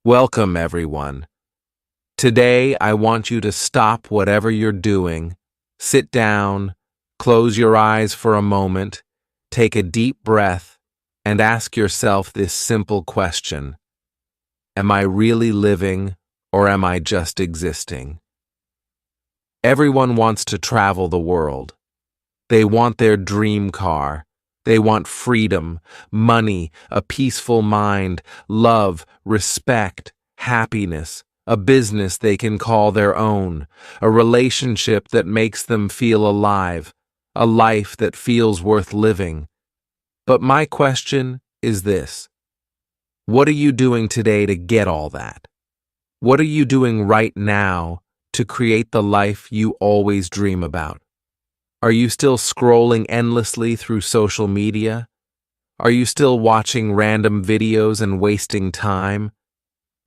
Welcome, everyone. Today, I want you to stop whatever you're doing, sit down, close your eyes for a moment, take a deep breath, and ask yourself this simple question. Am I really living, or am I just existing? Everyone wants to travel the world. They want their dream car. They want freedom, money, a peaceful mind, love, respect, happiness, a business they can call their own, a relationship that makes them feel alive, a life that feels worth living. But my question is this: what are you doing today to get all that? What are you doing right now to create the life you always dream about? Are you still scrolling endlessly through social media? Are you still watching random videos and wasting time?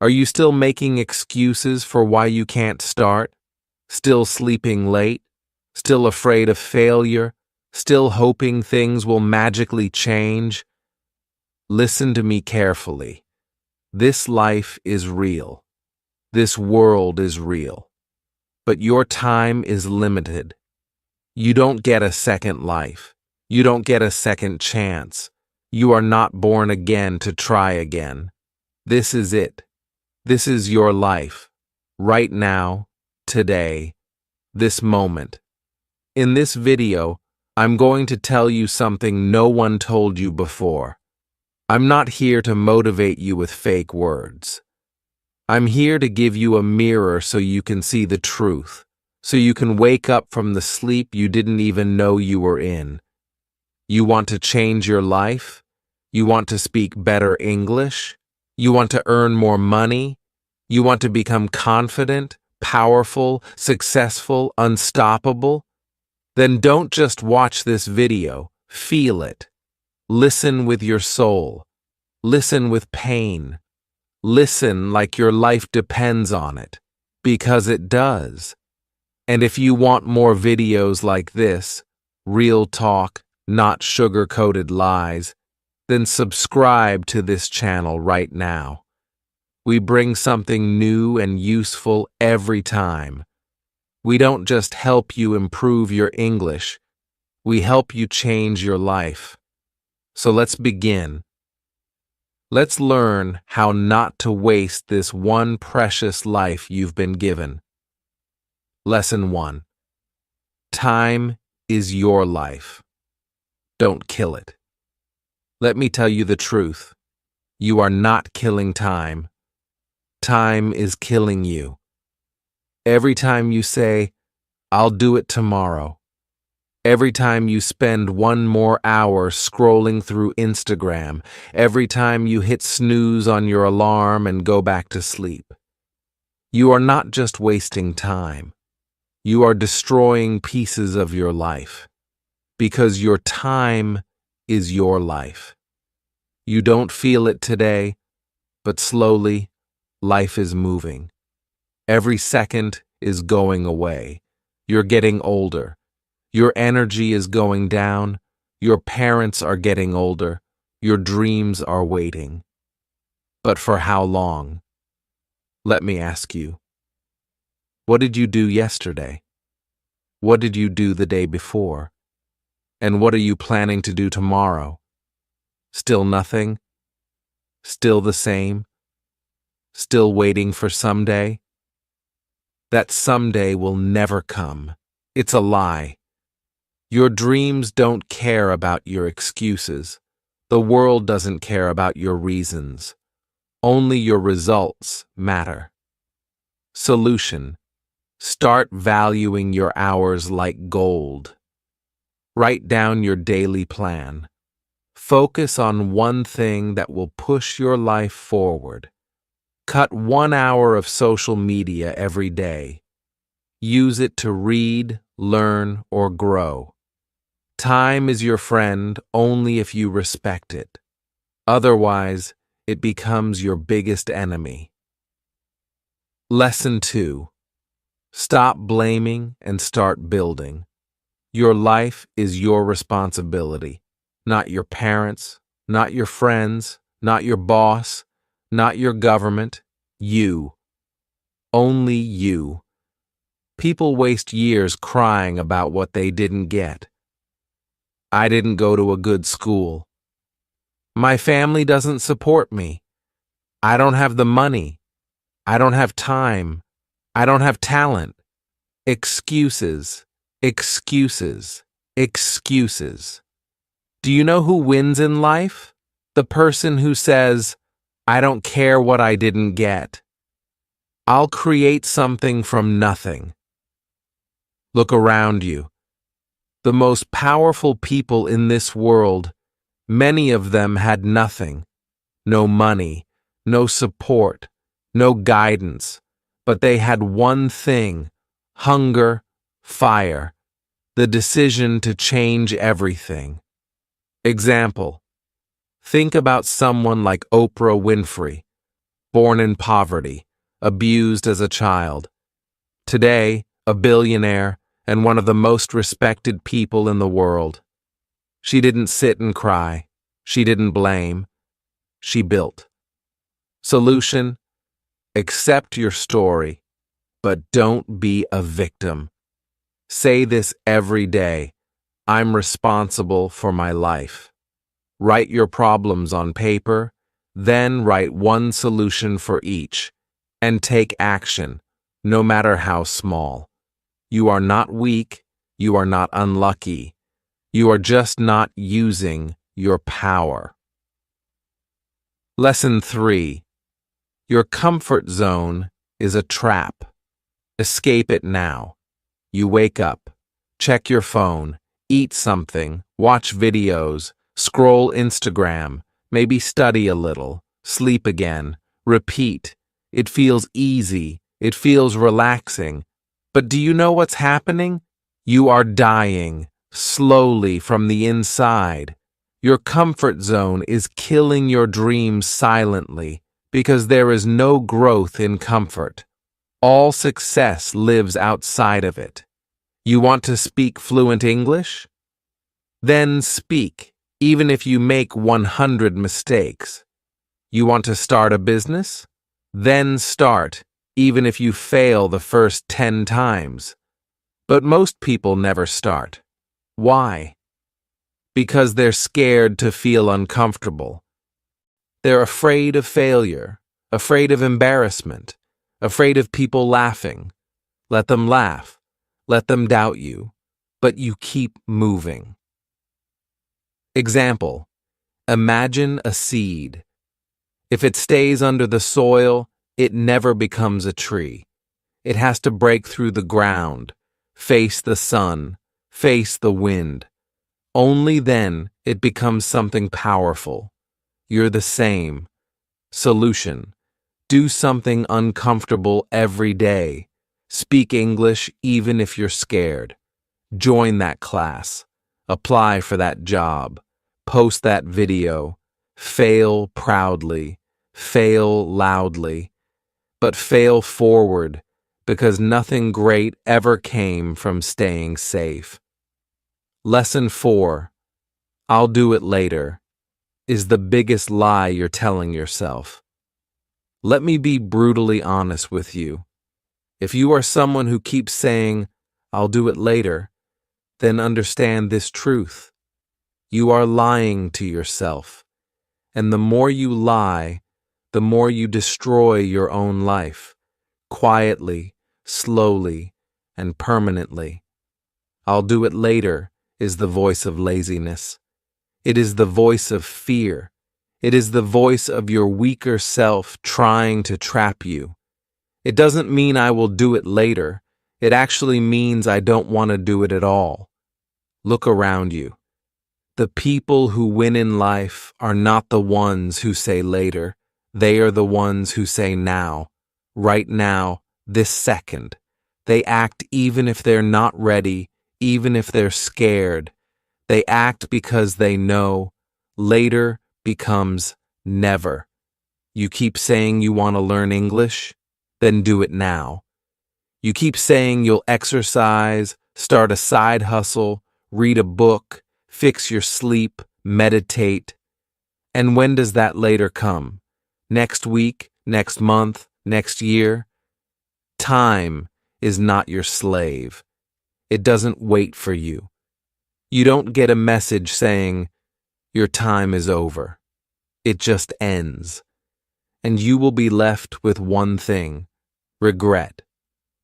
Are you still making excuses for why you can't start? Still sleeping late? Still afraid of failure? Still hoping things will magically change? Listen to me carefully. This life is real. This world is real. But your time is limited. You don't get a second life. You don't get a second chance. You are not born again to try again. This is it. This is your life. Right now, today, this moment. In this video, I'm going to tell you something no one told you before. I'm not here to motivate you with fake words. I'm here to give you a mirror so you can see the truth. So you can wake up from the sleep you didn't even know you were in. You want to change your life? You want to speak better English? You want to earn more money? You want to become confident, powerful, successful, unstoppable? Then don't just watch this video, feel it. Listen with your soul. Listen with pain. Listen like your life depends on it, because it does. And if you want more videos like this, real talk, not sugar-coated lies, then subscribe to this channel right now. We bring something new and useful every time. We don't just help you improve your English, we help you change your life. So let's begin. Let's learn how not to waste this one precious life you've been given. Lesson 1. Time is your life. Don't kill it. Let me tell you the truth. You are not killing time. Time is killing you. Every time you say, "I'll do it tomorrow," every time you spend one more hour scrolling through Instagram, every time you hit snooze on your alarm and go back to sleep, you are not just wasting time. You are destroying pieces of your life, because your time is your life. You don't feel it today, but slowly, life is moving. Every second is going away. You're getting older. Your energy is going down. Your parents are getting older. Your dreams are waiting. But for how long? Let me ask you. What did you do yesterday? What did you do the day before? And what are you planning to do tomorrow? Still nothing? Still the same? Still waiting for someday? That someday will never come. It's a lie. Your dreams don't care about your excuses. The world doesn't care about your reasons. Only your results matter. Solution: start valuing your hours like gold. Write down your daily plan. Focus on one thing that will push your life forward. Cut 1 hour of social media every day. Use it to read, learn, or grow. Time is your friend only if you respect it. Otherwise, it becomes your biggest enemy. Lesson 2. Stop blaming and start building. Your life is your responsibility, not your parents', not your friends', not your boss, not your government. You. Only you. People waste years crying about what they didn't get. I didn't go to a good school. My family doesn't support me. I don't have the money. I don't have time. I don't have talent. Excuses, excuses, excuses. Do you know who wins in life? The person who says, I don't care what I didn't get. I'll create something from nothing. Look around you. The most powerful people in this world, many of them had nothing. No money, no support, no guidance, but they had one thing: hunger, fire, the decision to change everything. Example: think about someone like Oprah Winfrey, born in poverty, abused as a child. Today, a billionaire and one of the most respected people in the world. She didn't sit and cry. She didn't blame. She built. Solution: accept your story, but don't be a victim. Say this every day: I'm responsible for my life. Write your problems on paper, then write one solution for each, and take action, no matter how small. You are not weak, you are not unlucky. You are just not using your power. Lesson 3. Your comfort zone is a trap. Escape it now. You wake up, check your phone, eat something, watch videos, scroll Instagram, maybe study a little, sleep again, repeat. It feels easy, it feels relaxing. But do you know what's happening? You are dying, slowly from the inside. Your comfort zone is killing your dreams silently, because there is no growth in comfort. All success lives outside of it. You want to speak fluent English? Then speak, even if you make 100 mistakes. You want to start a business? Then start, even if you fail the first 10 times. But most people never start. Why? Because they're scared to feel uncomfortable. They're afraid of failure, afraid of embarrassment, afraid of people laughing. Let them laugh. Let them doubt you. But you keep moving. Example: imagine a seed. If it stays under the soil, it never becomes a tree. It has to break through the ground, face the sun, face the wind. Only then it becomes something powerful. You're the same. Solution: do something uncomfortable every day. Speak English even if you're scared. Join that class. Apply for that job. Post that video. Fail proudly. Fail loudly. But fail forward, because nothing great ever came from staying safe. Lesson 4. I'll do it later is the biggest lie you're telling yourself. Let me be brutally honest with you. If you are someone who keeps saying, I'll do it later, then understand this truth. You are lying to yourself. And the more you lie, the more you destroy your own life, quietly, slowly, and permanently. I'll do it later is the voice of laziness. It is the voice of fear. It is the voice of your weaker self trying to trap you. It doesn't mean I will do it later. It actually means I don't want to do it at all. Look around you. The people who win in life are not the ones who say later. They are the ones who say now, right now, this second. They act even if they're not ready, even if they're scared. They act because they know later becomes never. You keep saying you want to learn English? Then do it now. You keep saying you'll exercise, start a side hustle, read a book, fix your sleep, meditate. And when does that later come? Next week? Next month? next year. Time is not your slave. It doesn't wait for you. You don't get a message saying, your time is over. It just ends. And you will be left with one thing: regret,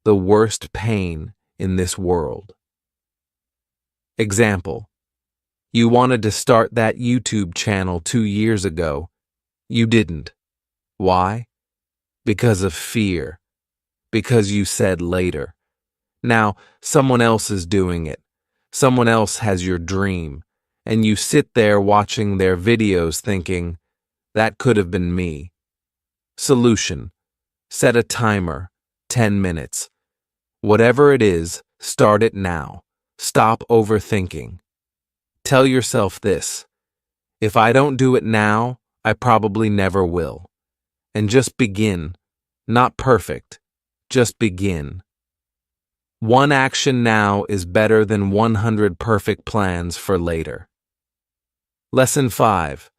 the worst pain in this world. Example: you wanted to start that YouTube channel 2 years ago. You didn't. Why? Because of fear. Because you said later. Now, someone else is doing it. Someone else has your dream. And you sit there watching their videos thinking, that could have been me. Solution: set a timer, 10 minutes. Whatever it is, start it now. Stop overthinking. Tell yourself this: if I don't do it now, I probably never will. And just begin. Not perfect. Just begin. One action now is better than 100 perfect plans for later. Lesson 5.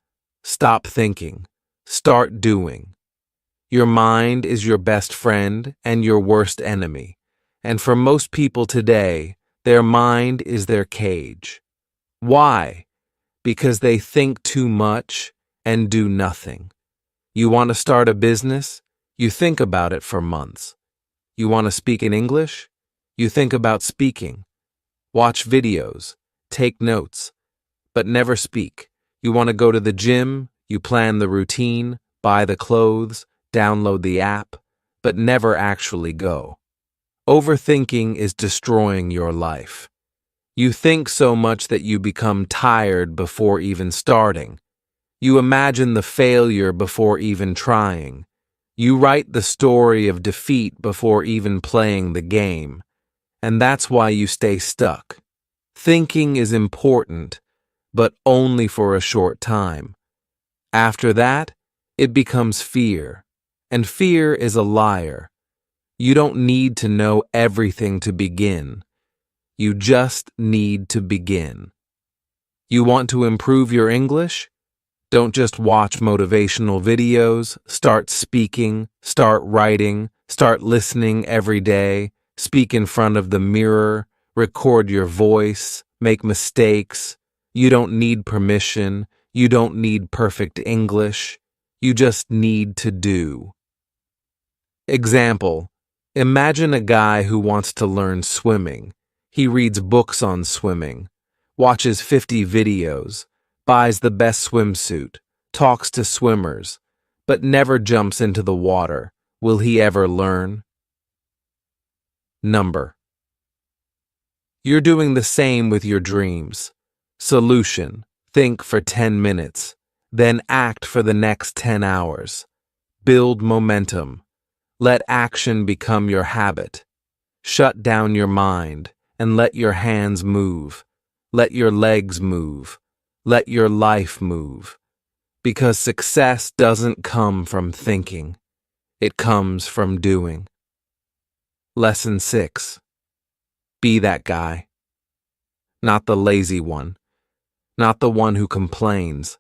Stop thinking. Start doing. Your mind is your best friend and your worst enemy. And for most people today, their mind is their cage. Why? Because they think too much and do nothing. You want to start a business? You think about it for months. You want to speak in English? You think about speaking. Watch videos, take notes, but never speak. You want to go to the gym? You plan the routine, buy the clothes, download the app, but never actually go. Overthinking is destroying your life. You think so much that you become tired before even starting. You imagine the failure before even trying. You write the story of defeat before even playing the game. And that's why you stay stuck. Thinking is important, but only for a short time. After that, it becomes fear. And fear is a liar. You don't need to know everything to begin. You just need to begin. You want to improve your English? Don't just watch motivational videos. Start speaking, start writing, start listening every day. Speak in front of the mirror, record your voice, make mistakes. You don't need permission. You don't need perfect English. You just need to do. Example: imagine a guy who wants to learn swimming. He reads books on swimming, watches 50 videos, buys the best swimsuit, talks to swimmers, but never jumps into the water. Will he ever learn? Number. You're doing the same with your dreams. Solution: think for 10 minutes, then act for the next 10 hours. Build momentum. Let action become your habit. Shut down your mind and let your hands move. Let your legs move. Let your life move. Because success doesn't come from thinking. It comes from doing. Lesson 6. Be that guy. Not the lazy one. Not the one who complains.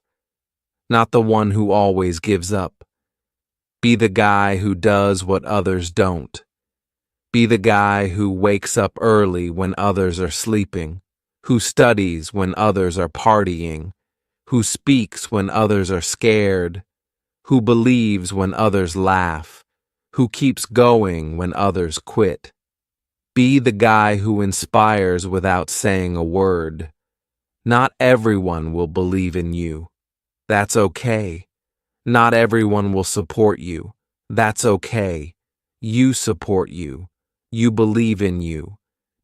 Not the one who always gives up. Be the guy who does what others don't. Be the guy who wakes up early when others are sleeping, who studies when others are partying, who speaks when others are scared, who believes when others laugh, who keeps going when others quit. Be the guy who inspires without saying a word. Not everyone will believe in you. That's okay. Not everyone will support you. That's okay. You support you. You believe in you.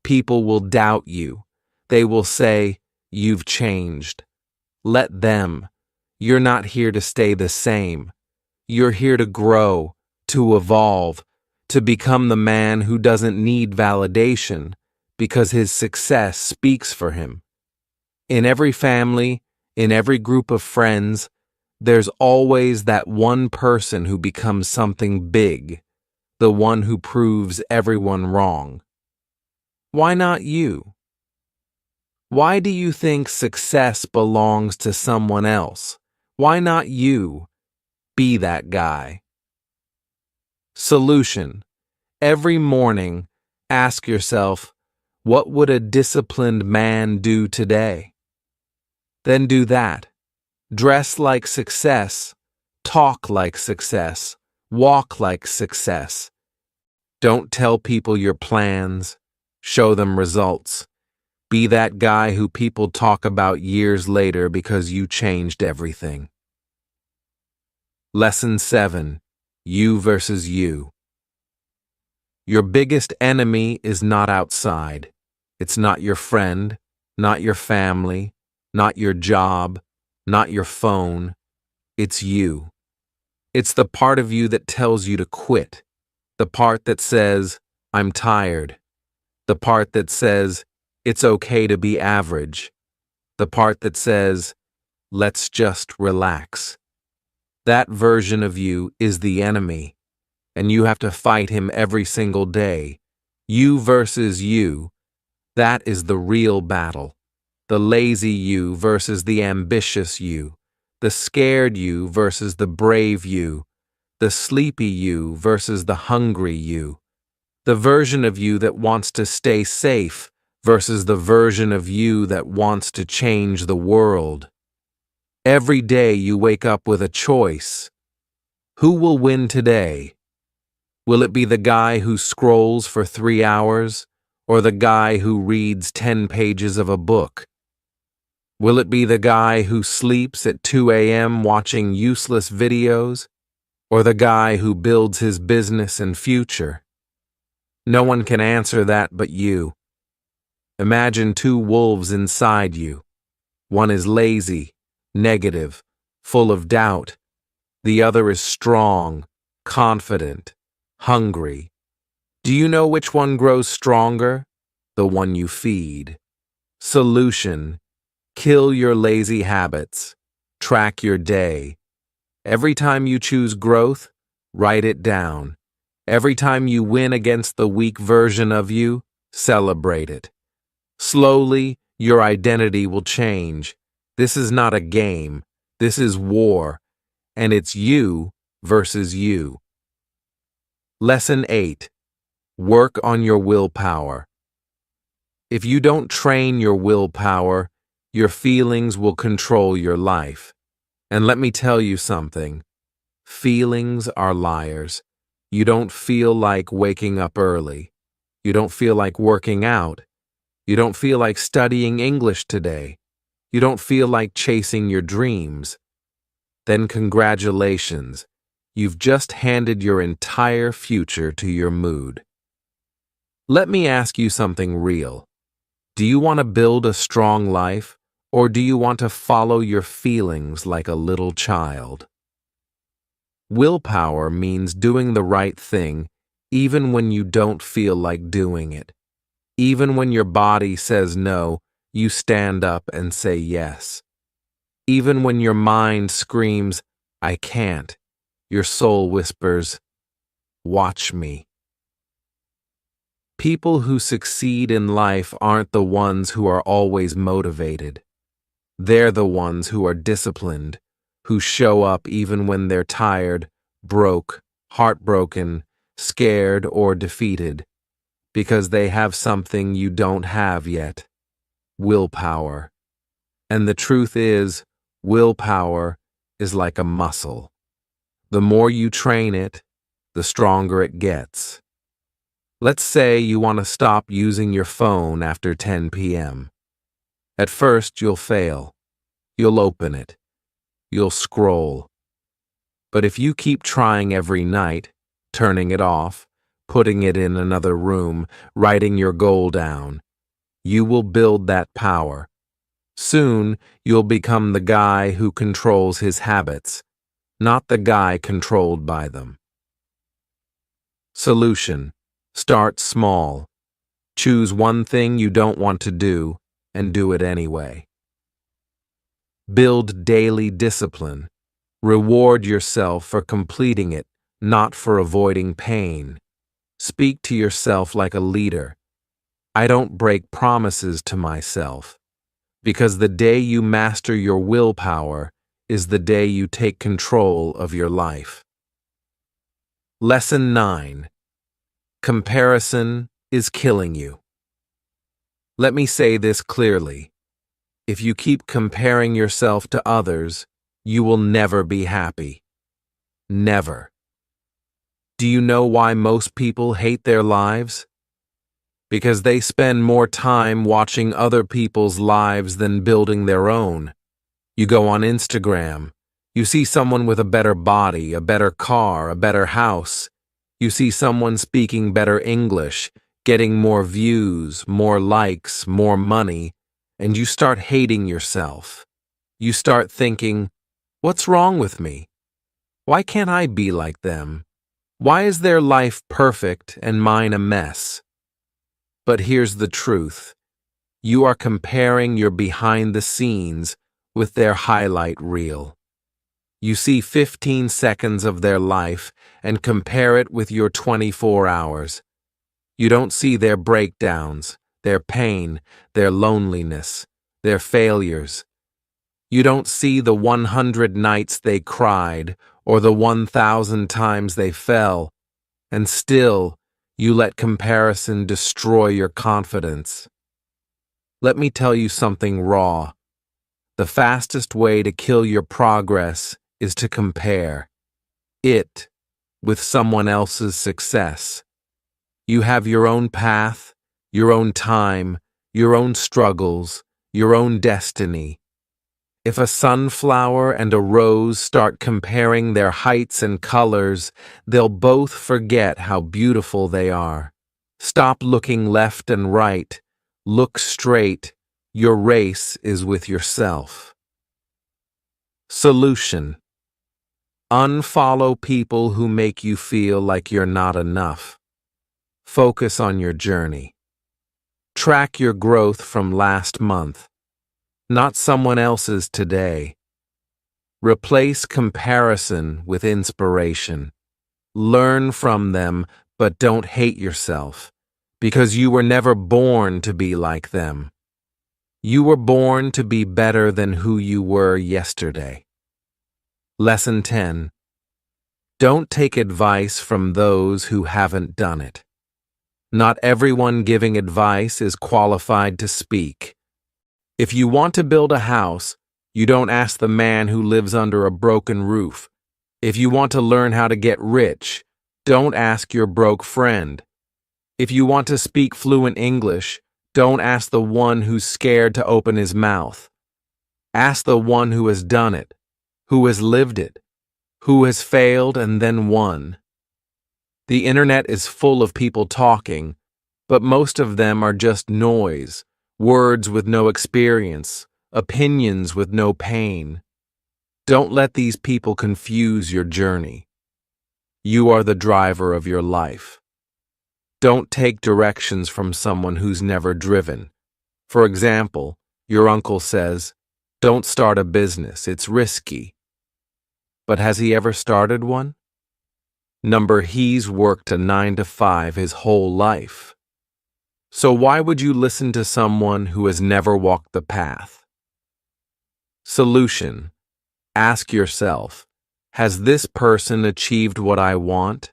People will doubt you. They will say, you've changed. Let them. You're not here to stay the same. You're here to grow, to evolve, to become the man who doesn't need validation because his success speaks for him. In every family, in every group of friends, there's always that one person who becomes something big, the one who proves everyone wrong. Why not you? Why do you think success belongs to someone else? Why not you? Be that guy. Solution. Every morning, ask yourself, what would a disciplined man do today? Then do that. Dress like success. Talk like success. Walk like success. Don't tell people your plans. Show them results. Be that guy who people talk about years later because you changed everything. Lesson 7. You versus you. Your biggest enemy is not outside. It's not your friend, not your family, not your job, not your phone. It's you. It's the part of you that tells you to quit. The part that says, I'm tired. The part that says, it's okay to be average. The part that says, let's just relax. That version of you is the enemy, and you have to fight him every single day. You versus you, that is the real battle. The lazy you versus the ambitious you. The scared you versus the brave you. The sleepy you versus the hungry you. The version of you that wants to stay safe versus the version of you that wants to change the world. Every day you wake up with a choice. Who will win today? Will it be the guy who scrolls for 3 hours, or the guy who reads 10 pages of a book? Will it be the guy who sleeps at 2 a.m. watching useless videos, or the guy who builds his business and future? No one can answer that but you. Imagine 2 wolves inside you. One is lazy, negative, full of doubt. The other is strong, confident, hungry. Do you know which one grows stronger? The one you feed. Solution. Kill your lazy habits. Track your day. Every time you choose growth, write it down. Every time you win against the weak version of you, celebrate it. Slowly, your identity will change. This is not a game. This is war. And it's you versus you. Lesson 8. Work on your willpower. If you don't train your willpower, your feelings will control your life. And let me tell you something. Feelings are liars. You don't feel like waking up early. You don't feel like working out. You don't feel like studying English today. You don't feel like chasing your dreams. Then congratulations. You've just handed your entire future to your mood. Let me ask you something real. Do you want to build a strong life, or do you want to follow your feelings like a little child? Willpower means doing the right thing even when you don't feel like doing it. Even when your body says no, you stand up and say yes. Even when your mind screams, I can't, your soul whispers, watch me. People who succeed in life aren't the ones who are always motivated. They're the ones who are disciplined, who show up even when they're tired, broke, heartbroken, scared, or defeated, because they have something you don't have yet: willpower. And the truth is, willpower is like a muscle. The more you train it, the stronger it gets. Let's say you want to stop using your phone after 10 p.m. At first, you'll fail. You'll open it. You'll scroll. But if you keep trying every night, turning it off, putting it in another room, writing your goal down, you will build that power. Soon, you'll become the guy who controls his habits, not the guy controlled by them. Solution. Start small. Choose one thing you don't want to do and do it anyway. Build daily discipline. Reward yourself for completing it, not for avoiding pain. Speak to yourself like a leader. I don't break promises to myself, because the day you master your willpower is the day you take control of your life. Lesson 9. Comparison is killing you. Let me say this clearly. If you keep comparing yourself to others, you will never be happy. Never. Do you know why most people hate their lives? Because they spend more time watching other people's lives than building their own. You go on Instagram. You see someone with a better body, a better car, a better house. You see someone speaking better English, getting more views, more likes, more money, and you start hating yourself. You start thinking, what's wrong with me? Why can't I be like them? Why is their life perfect and mine a mess? But here's the truth. You are comparing your behind the scenes with their highlight reel. You see 15 seconds of their life and compare it with your 24 hours. You don't see their breakdowns, their pain, their loneliness, their failures. You don't see the 100 nights they cried or the 1,000 times they fell, and still you let comparison destroy your confidence. Let me tell you something raw. The fastest way to kill your progress is to compare it with someone else's success. You have your own path, your own time, your own struggles, your own destiny. If a sunflower and a rose start comparing their heights and colors, they'll both forget how beautiful they are. Stop looking left and right. Look straight. Your race is with yourself. Solution: unfollow people who make you feel like you're not enough. Focus on your journey. Track your growth from last month, not someone else's today. Replace comparison with inspiration. Learn from them, but don't hate yourself, because you were never born to be like them. You were born to be better than who you were yesterday. Lesson 10. Don't take advice from those who haven't done it. Not everyone giving advice is qualified to speak. If you want to build a house, you don't ask the man who lives under a broken roof. If you want to learn how to get rich, don't ask your broke friend. If you want to speak fluent English, don't ask the one who's scared to open his mouth. Ask the one who has done it, who has lived it, who has failed and then won. The internet is full of people talking, but most of them are just noise, words with no experience, opinions with no pain. Don't let these people confuse your journey. You are the driver of your life. Don't take directions from someone who's never driven. For example, your uncle says, "Don't start a business, it's risky." But has he ever started one? He's worked a 9 to 5 his whole life. So why would you listen to someone who has never walked the path? Solution: ask yourself, has this person achieved what I want?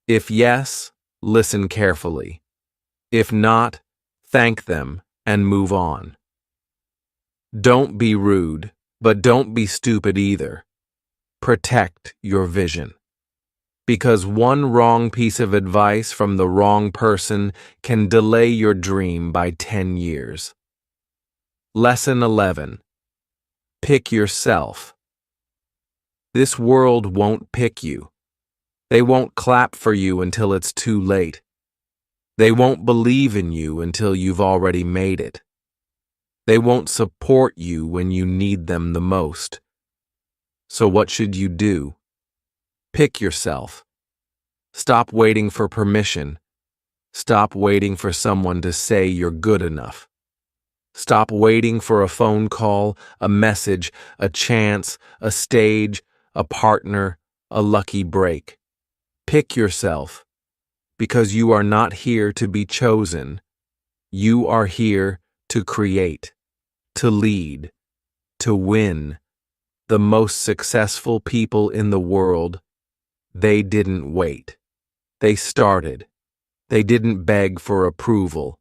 If yes, listen carefully. If not, thank them and move on. Don't be rude, but don't be stupid either. Protect your vision. Because one wrong piece of advice from the wrong person can delay your dream by 10 years. Lesson 11. Pick yourself. This world won't pick you. They won't clap for you until it's too late. They won't believe in you until you've already made it. They won't support you when you need them the most. So what should you do? Pick yourself. Stop waiting for permission. Stop waiting for someone to say you're good enough. Stop waiting for a phone call, a message, a chance, a stage, a partner, a lucky break. Pick yourself, because you are not here to be chosen. You are here to create, to lead, to win. The most successful people in the world, They didn't wait. They started. They didn't beg for approval.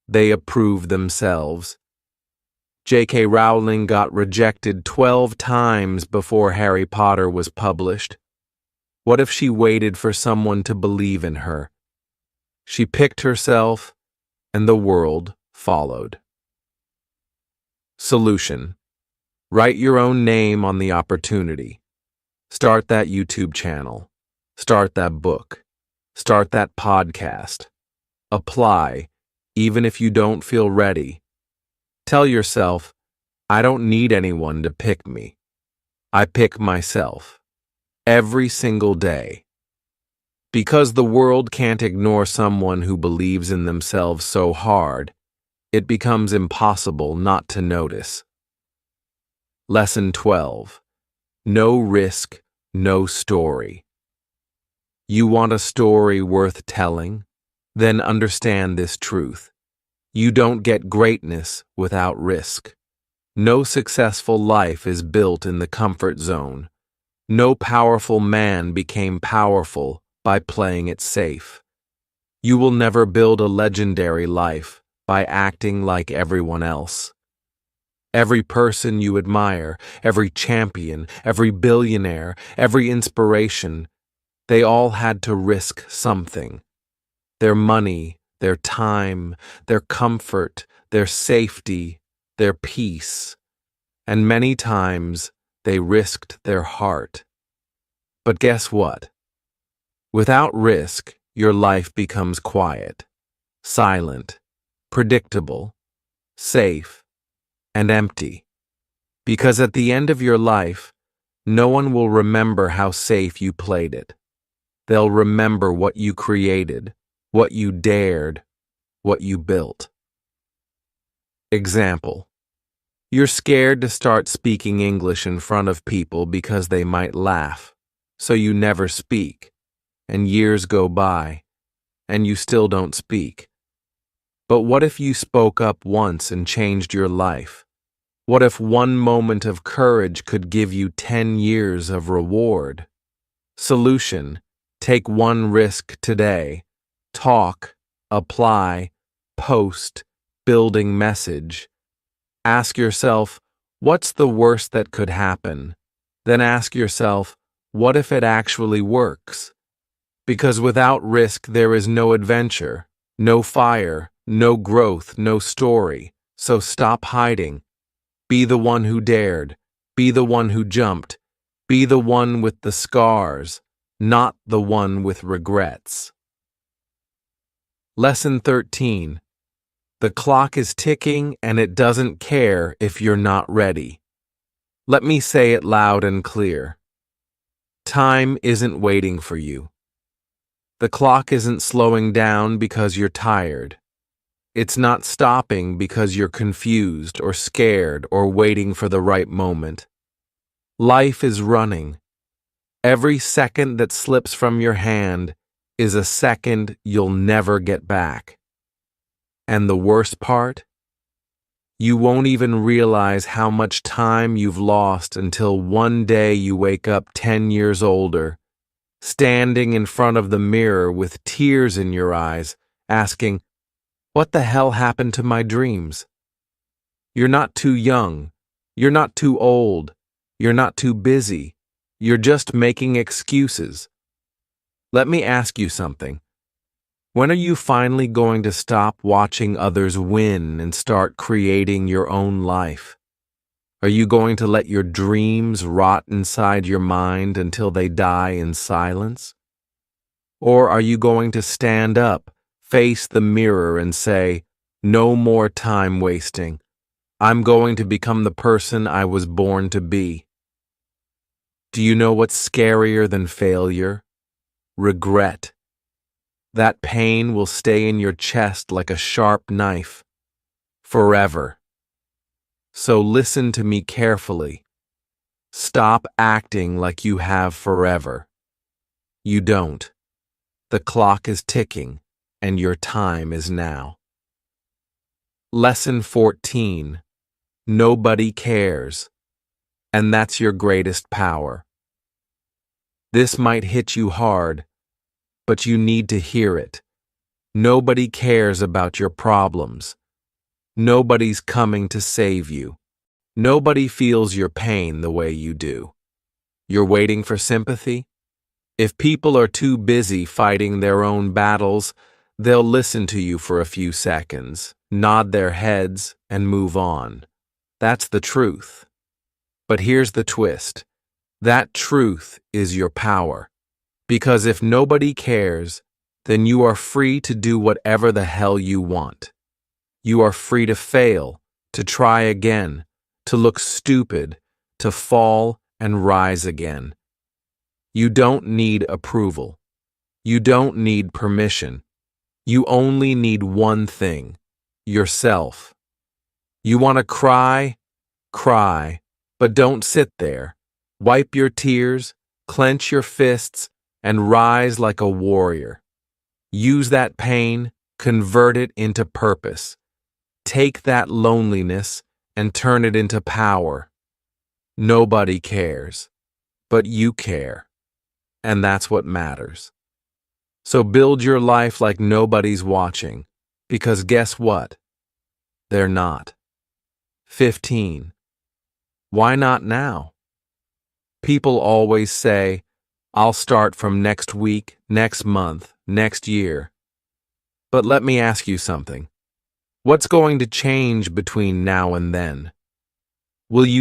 They approved themselves. J.K. Rowling got rejected 12 times before Harry Potter was published. What if she waited for someone to believe in her? She picked herself, and the world followed. Solution: write your own name on the opportunity. Start that YouTube channel. Start that book. Start that podcast. Apply, even if you don't feel ready. Tell yourself, I don't need anyone to pick me. I pick myself. Every single day. Because the world can't ignore someone who believes in themselves so hard, it becomes impossible not to notice. Lesson 12. No risk, no story. You want a story worth telling? Then understand this truth. You don't get greatness without risk. No successful life is built in the comfort zone. No powerful man became powerful by playing it safe. You will never build a legendary life by acting like everyone else. Every person you admire, every champion, every billionaire, every inspiration, they all had to risk something. Their money, their time, their comfort, their safety, their peace. And many times they risked their heart. But guess what? Without risk, your life becomes quiet, silent, predictable, safe, and empty. Because at the end of your life, no one will remember how safe you played it. They'll remember what you created, what you dared, what you built. Example: you're scared to start speaking English in front of people because they might laugh, so you never speak, and years go by, and you still don't speak. But what if you spoke up once and changed your life? What if one moment of courage could give you 10 years of reward? Solution: take one risk today. Talk, apply, post, building message. Ask yourself, what's the worst that could happen? Then ask yourself, what if it actually works? Because without risk there is no adventure, no fire, no growth, no story. So stop hiding. Be the one who dared. Be the one who jumped. Be the one with the scars, not the one with regrets. Lesson 13. The clock is ticking and it doesn't care if you're not ready. Let me say it loud and clear. Time isn't waiting for you. The clock isn't slowing down because you're tired. It's not stopping because you're confused or scared or waiting for the right moment. Life is running. Every second that slips from your hand is a second you'll never get back. And the worst part? You won't even realize how much time you've lost until one day you wake up 10 years older, standing in front of the mirror with tears in your eyes, asking, what the hell happened to my dreams? You're not too young. You're not too old. You're not too busy. You're just making excuses. Let me ask you something. When are you finally going to stop watching others win and start creating your own life? Are you going to let your dreams rot inside your mind until they die in silence? Or are you going to stand up, face the mirror and say, no more time wasting. I'm going to become the person I was born to be. Do you know what's scarier than failure? Regret. That pain will stay in your chest like a sharp knife, forever. So listen to me carefully. Stop acting like you have forever. You don't. The clock is ticking, and your time is now. Lesson 14. Nobody cares, and that's your greatest power. This might hit you hard, but you need to hear it. Nobody cares about your problems. Nobody's coming to save you. Nobody feels your pain the way you do. You're waiting for sympathy? If people are too busy fighting their own battles, they'll listen to you for a few seconds, nod their heads, and move on. That's the truth. But here's the twist. That truth is your power. Because if nobody cares, then you are free to do whatever the hell you want. You are free to fail, to try again, to look stupid, to fall and rise again. You don't need approval. You don't need permission. You only need one thing: yourself. You want to cry? Cry, but don't sit there. Wipe your tears, clench your fists, and rise like a warrior. Use that pain, convert it into purpose. Take that loneliness and turn it into power. Nobody cares, but you care. And that's what matters. So build your life like nobody's watching, because guess what? They're not. 15. Why not now? People always say, I'll start from next week, next month, next year. But let me ask you something. What's going to change between now and then? Will you